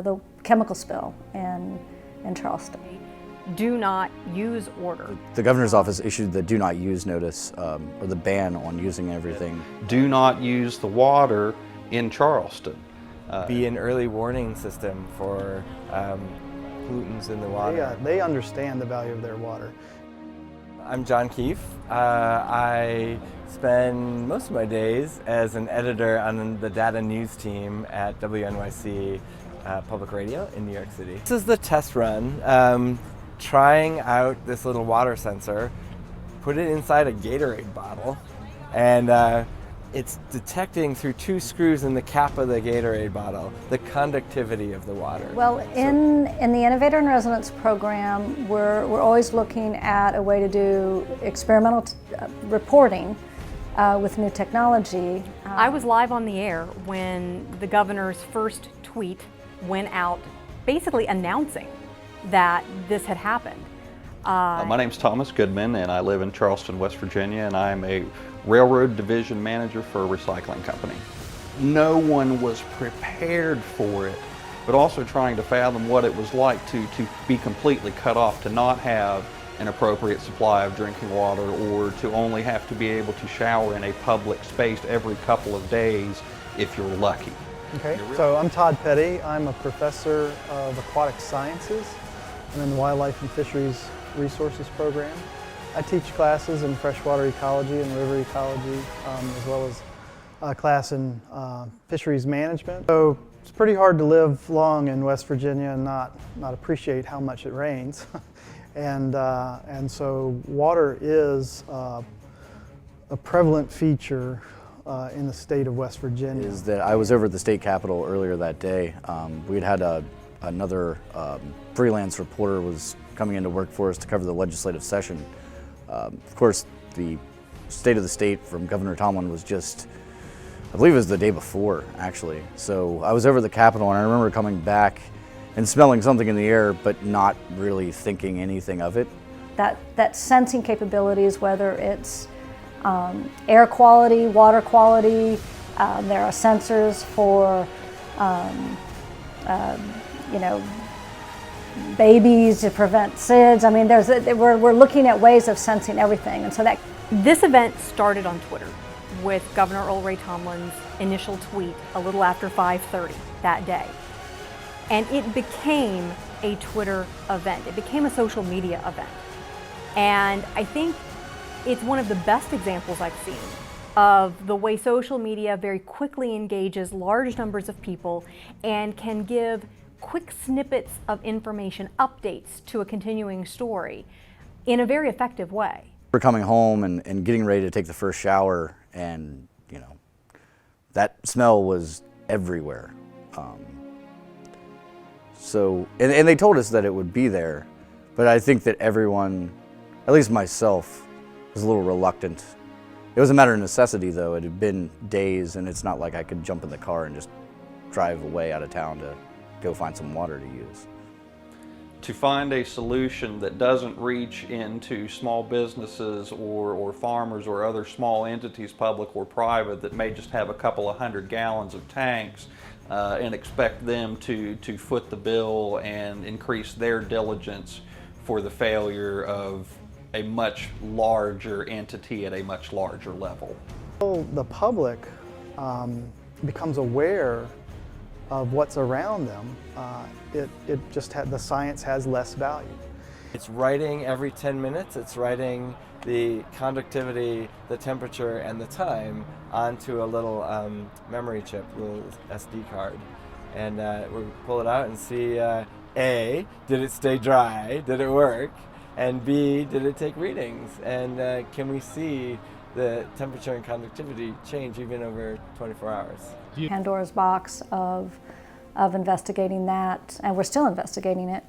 the chemical spill in Charleston. Do not use order. The governor's office issued the do not use notice, or the ban on using everything. Do not use the water in Charleston. Be an early warning system for pollutants in the water. Yeah, they understand the value of their water. I'm John Keefe. I spend most of my days as an editor on the data news team at WNYC Public Radio in New York City. This is the test run. Trying out this little water sensor, put it inside a Gatorade bottle, and it's detecting through 2 screws in the cap of the Gatorade bottle the conductivity of the water. Well, in the Innovator in Residence program, we're always looking at a way to do experimental reporting with new technology. I was live on the air when the governor's first tweet went out basically announcing that this had happened. My name's Thomas Goodman, and I live in Charleston, West Virginia, and I'm a railroad division manager for a recycling company. No one was prepared for it, but also trying to fathom what it was like to be completely cut off, to not have an appropriate supply of drinking water, or to only have to be able to shower in a public space every couple of days if you're lucky. Okay, so I'm Todd Petty. I'm a professor of aquatic sciences. I'm in the Wildlife and Fisheries Resources program. I teach classes in freshwater ecology and river ecology, as well as a class in fisheries management. So it's pretty hard to live long in West Virginia and not appreciate how much it rains. and so water is a prevalent feature in the state of West Virginia. Is that I was over at the state capitol earlier that day. We'd had another freelance reporter was coming into work for us to cover the legislative session. Of course, the State of the State from Governor Tomlin was just, I believe it was the day before, actually. So I was over at the Capitol, and I remember coming back and smelling something in the air, but not really thinking anything of it. That sensing capabilities, whether it's air quality, water quality, there are sensors for babies to prevent SIDS. I mean, we're looking at ways of sensing everything, and so that. This event started on Twitter with Governor Earl Ray Tomlin's initial tweet a little after 5:30 that day. And it became a Twitter event. It became a social media event. And I think it's one of the best examples I've seen of the way social media very quickly engages large numbers of people and can give quick snippets of information, updates to a continuing story in a very effective way. We're coming home and getting ready to take the first shower, and that smell was everywhere. And they told us that it would be there, but I think that everyone, at least myself, was a little reluctant. It was a matter of necessity, though. It had been days, and it's not like I could jump in the car and just drive away out of town to go find some water to use. To find a solution that doesn't reach into small businesses or farmers or other small entities, public or private, that may just have a couple of 100 gallons of tanks and expect them to foot the bill and increase their diligence for the failure of a much larger entity at a much larger level. The public becomes aware of what's around them. The science has less value. It's writing every 10 minutes. It's writing the conductivity, the temperature, and the time onto a little memory chip, little SD card. And we'll pull it out and see, A, did it stay dry? Did it work? And B, did it take readings? And can we see the temperature and conductivity change even over 24 hours? Pandora's box of investigating that, and we're still investigating it.